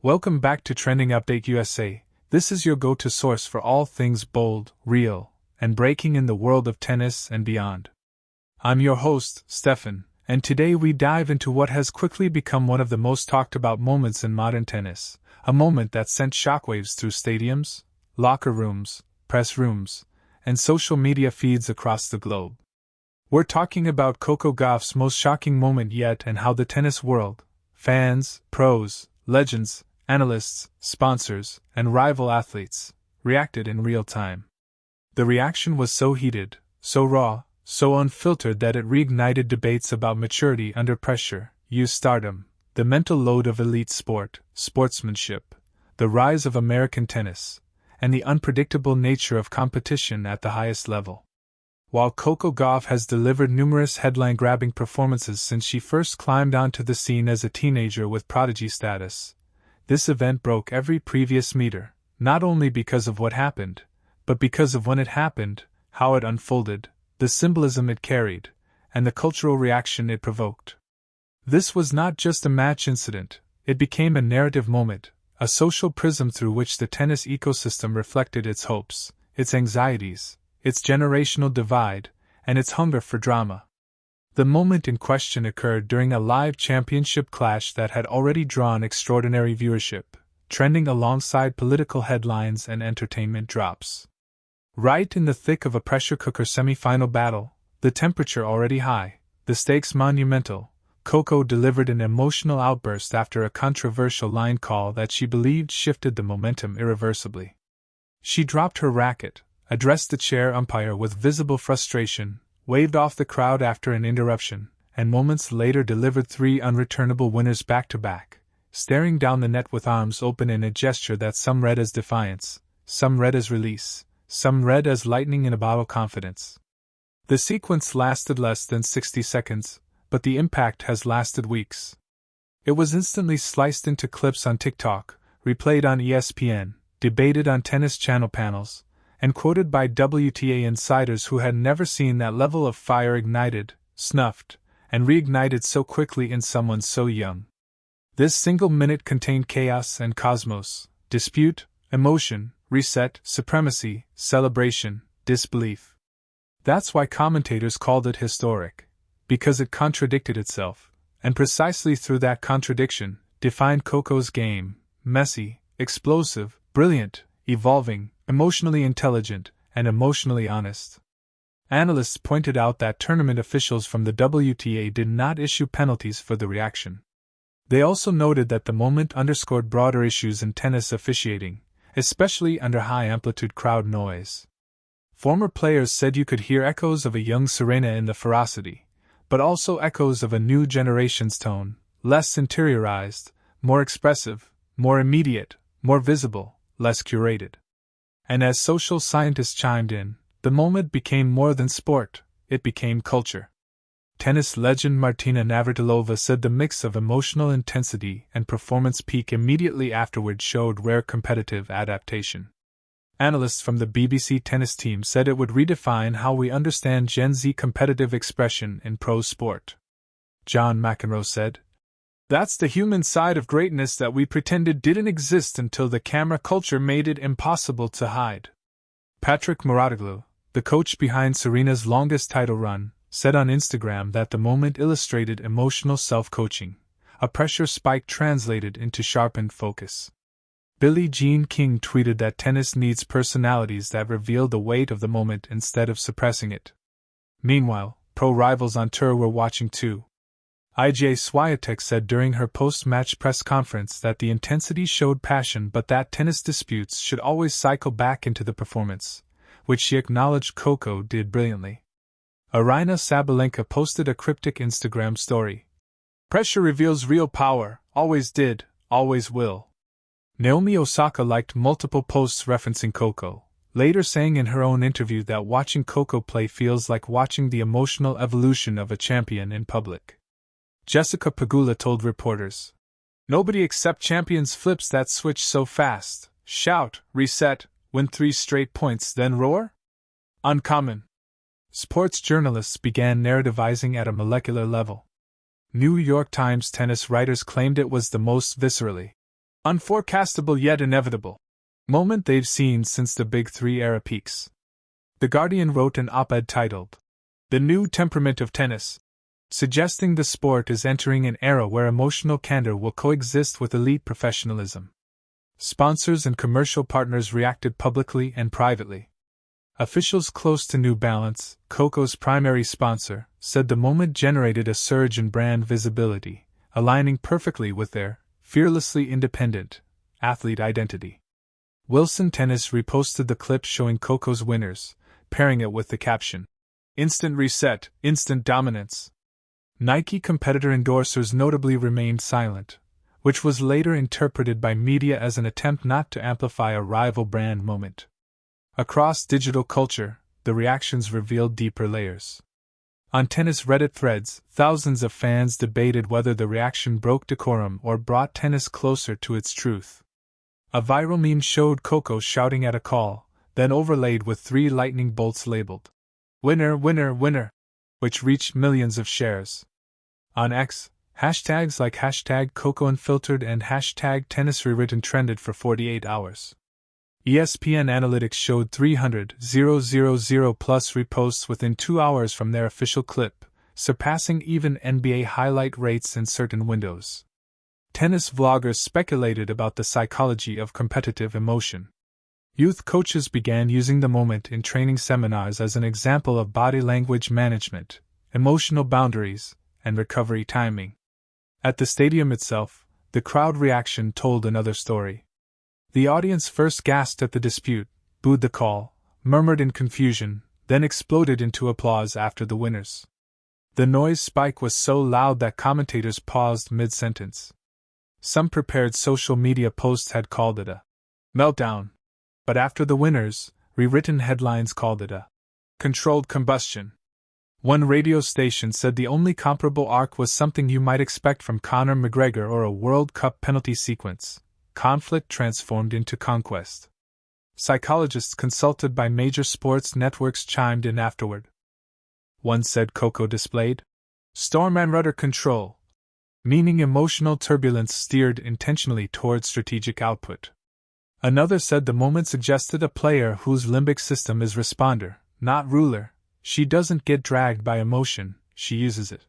Welcome back to Trending Update USA. This is your go-to source for all things bold, real, and breaking in the world of tennis and beyond. I'm your host, Steffan, and today we dive into what has quickly become one of the most talked about moments in modern tennis, a moment that sent shockwaves through stadiums, locker rooms, press rooms, and social media feeds across the globe. We're talking about Coco Gauff's most shocking moment yet and how the tennis world, fans, pros, legends, analysts, sponsors, and rival athletes, reacted in real time. The reaction was so heated, so raw, so unfiltered that it reignited debates about maturity under pressure, youth stardom, the mental load of elite sport, sportsmanship, the rise of American tennis, and the unpredictable nature of competition at the highest level. While Coco Gauff has delivered numerous headline-grabbing performances since she first climbed onto the scene as a teenager with prodigy status, this event broke every previous meter, not only because of what happened, but because of when it happened, how it unfolded, the symbolism it carried, and the cultural reaction it provoked. This was not just a match incident, it became a narrative moment, a social prism through which the tennis ecosystem reflected its hopes, its anxieties, its generational divide, and its hunger for drama. The moment in question occurred during a live championship clash that had already drawn extraordinary viewership, trending alongside political headlines and entertainment drops. Right in the thick of a pressure cooker semi-final battle, the temperature already high, the stakes monumental, Coco delivered an emotional outburst after a controversial line call that she believed shifted the momentum irreversibly. She dropped her racket, addressed the chair umpire with visible frustration, waved off the crowd after an interruption, and moments later delivered 3 unreturnable winners back-to-back, staring down the net with arms open in a gesture that some read as defiance, some read as release, some read as lightning in a bottle confidence. The sequence lasted less than 60 seconds, but the impact has lasted weeks. It was instantly sliced into clips on TikTok, replayed on ESPN, debated on Tennis Channel panels, and quoted by WTA insiders who had never seen that level of fire ignited, snuffed, and reignited so quickly in someone so young. This single minute contained chaos and cosmos, dispute, emotion, reset, supremacy, celebration, disbelief. That's why commentators called it historic, because it contradicted itself, and precisely through that contradiction, defined Coco's game: messy, explosive, brilliant, evolving, emotionally intelligent, and emotionally honest. Analysts pointed out that tournament officials from the WTA did not issue penalties for the reaction. They also noted that the moment underscored broader issues in tennis officiating, especially under high-amplitude crowd noise. Former players said you could hear echoes of a young Serena in the ferocity, but also echoes of a new generation's tone, less interiorized, more expressive, more immediate, more visible, less curated. And as social scientists chimed in, the moment became more than sport, it became culture. Tennis legend Martina Navratilova said the mix of emotional intensity and performance peak immediately afterward showed rare competitive adaptation. Analysts from the BBC tennis team said it would redefine how we understand Gen Z competitive expression in pro sport. John McEnroe said, "That's the human side of greatness that we pretended didn't exist until the camera culture made it impossible to hide." Patrick Mouratoglou, the coach behind Serena's longest title run, said on Instagram that the moment illustrated emotional self-coaching, a pressure spike translated into sharpened focus. Billie Jean King tweeted that tennis needs personalities that reveal the weight of the moment instead of suppressing it. Meanwhile, pro rivals on tour were watching too. Iga Świątek said during her post-match press conference that the intensity showed passion but that tennis disputes should always cycle back into the performance, which she acknowledged Coco did brilliantly. Aryna Sabalenka posted a cryptic Instagram story. "Pressure reveals real power, always did, always will." Naomi Osaka liked multiple posts referencing Coco, later saying in her own interview that watching Coco play feels like watching the emotional evolution of a champion in public. Jessica Pegula told reporters, "Nobody except champions flips that switch so fast, shout, reset, win 3 straight points then roar? Uncommon." Sports journalists began narrativizing at a molecular level. New York Times tennis writers claimed it was the most viscerally Unforecastable yet inevitable moment they've seen since the Big Three era peaks. The Guardian wrote an op-ed titled, "The New Temperament of Tennis," suggesting the sport is entering an era where emotional candor will coexist with elite professionalism. Sponsors and commercial partners reacted publicly and privately. Officials close to New Balance, Coco's primary sponsor, said the moment generated a surge in brand visibility, aligning perfectly with their fearlessly independent athlete identity. Wilson Tennis reposted the clip showing Coco's winners, pairing it with the caption, "Instant reset, instant dominance." Nike competitor endorsers notably remained silent, which was later interpreted by media as an attempt not to amplify a rival brand moment. Across digital culture, the reactions revealed deeper layers. On tennis Reddit threads, thousands of fans debated whether the reaction broke decorum or brought tennis closer to its truth. A viral meme showed Coco shouting at a call, then overlaid with 3 lightning bolts labeled, "Winner, winner, winner," which reached millions of shares. On X, hashtags like hashtag Coco Unfiltered and hashtag Tennis Rewritten trended for 48 hours. ESPN analytics showed 300,000 plus reposts within 2 hours from their official clip, surpassing even NBA highlight rates in certain windows. Tennis vloggers speculated about the psychology of competitive emotion. Youth coaches began using the moment in training seminars as an example of body language management, emotional boundaries, and recovery timing. At the stadium itself, the crowd reaction told another story. The audience first gasped at the dispute, booed the call, murmured in confusion, then exploded into applause after the winners. The noise spike was so loud that commentators paused mid-sentence. Some prepared social media posts had called it a meltdown, but after the winners, rewritten headlines called it a controlled combustion. One radio station said the only comparable arc was something you might expect from Conor McGregor or a World Cup penalty sequence: conflict transformed into conquest. Psychologists consulted by major sports networks chimed in afterward. One said Coco displayed storm and rudder control, meaning emotional turbulence steered intentionally toward strategic output. Another said the moment suggested a player whose limbic system is responder, not ruler. She doesn't get dragged by emotion, she uses it.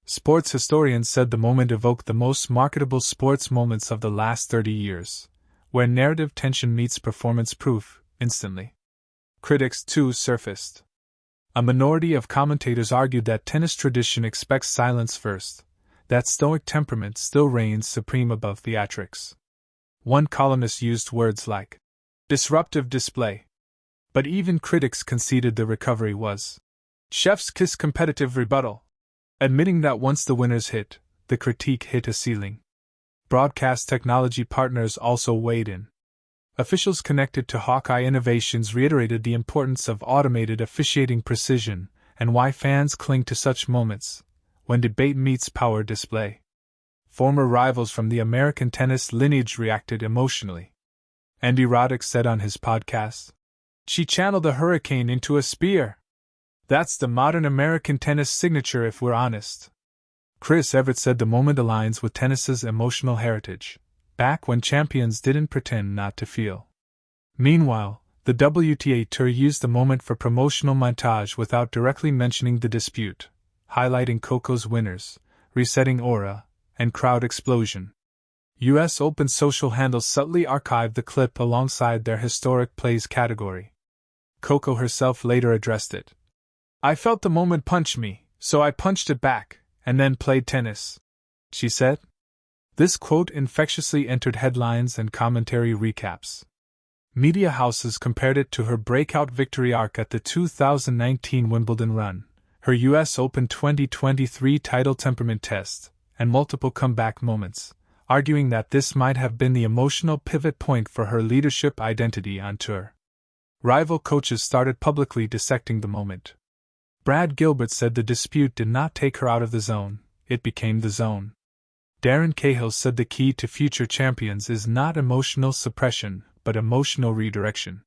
Sports historians said the moment evoked the most marketable sports moments of the last 30 years, where narrative tension meets performance proof, instantly. Critics, too, surfaced. A minority of commentators argued that tennis tradition expects silence first, that stoic temperament still reigns supreme above theatrics. One columnist used words like disruptive display. But even critics conceded the recovery was chef's kiss competitive rebuttal, admitting that once the winners hit, the critique hit a ceiling. Broadcast technology partners also weighed in. Officials connected to Hawkeye Innovations reiterated the importance of automated officiating precision and why fans cling to such moments, when debate meets power display. Former rivals from the American tennis lineage reacted emotionally. Andy Roddick said on his podcast, "She channeled a hurricane into a spear. That's the modern American tennis signature if we're honest." Chris Evert said the moment aligns with tennis's emotional heritage, back when champions didn't pretend not to feel. Meanwhile, the WTA Tour used the moment for promotional montage without directly mentioning the dispute, highlighting Coco's winners, resetting aura, and crowd explosion. US Open social handles subtly archived the clip alongside their historic plays category. Coco herself later addressed it. "I felt the moment punch me, so I punched it back, and then played tennis," she said. This quote infectiously entered headlines and commentary recaps. Media houses compared it to her breakout victory arc at the 2019 Wimbledon run, her US Open 2023 title temperament test, and multiple comeback moments, arguing that this might have been the emotional pivot point for her leadership identity on tour. Rival coaches started publicly dissecting the moment. Brad Gilbert said the dispute did not take her out of the zone, it became the zone. Darren Cahill said the key to future champions is not emotional suppression, but emotional redirection.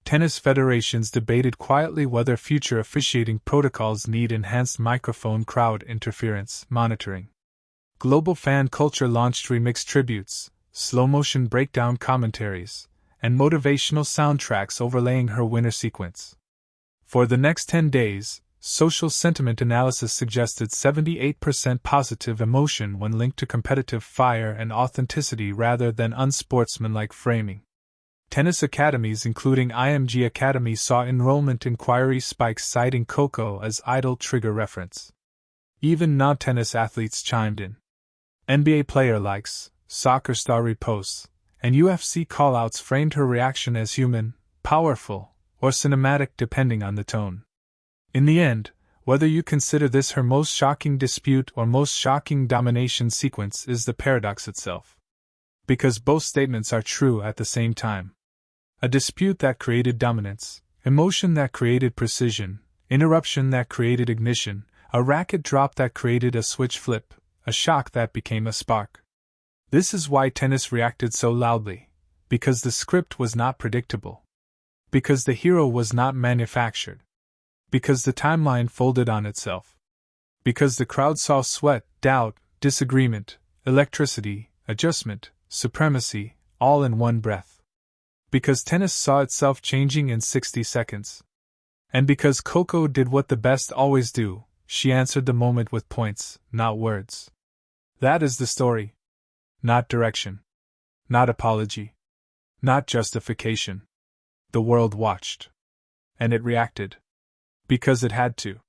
Tennis federations debated quietly whether future officiating protocols need enhanced microphone crowd interference monitoring. Global fan culture launched remix tributes, slow-motion breakdown commentaries, and motivational soundtracks overlaying her winner sequence. For the next 10 days, social sentiment analysis suggested 78% positive emotion when linked to competitive fire and authenticity rather than unsportsmanlike framing. Tennis academies including IMG Academy saw enrollment inquiry spikes citing Coco as idle trigger reference. Even non-tennis athletes chimed in. NBA player likes, soccer star reposts, and UFC callouts framed her reaction as human, powerful, or cinematic depending on the tone. In the end, whether you consider this her most shocking dispute or most shocking domination sequence is the paradox itself. Because both statements are true at the same time. A dispute that created dominance, emotion that created precision, interruption that created ignition, a racket drop that created a switch flip, a shock that became a spark. This is why tennis reacted so loudly, because the script was not predictable. Because the hero was not manufactured. Because the timeline folded on itself. Because the crowd saw sweat, doubt, disagreement, electricity, adjustment, supremacy, all in one breath. Because tennis saw itself changing in 60 seconds. And because Coco did what the best always do, she answered the moment with points, not words. That is the story. Not direction. Not apology. Not justification. The world watched. And it reacted. Because it had to.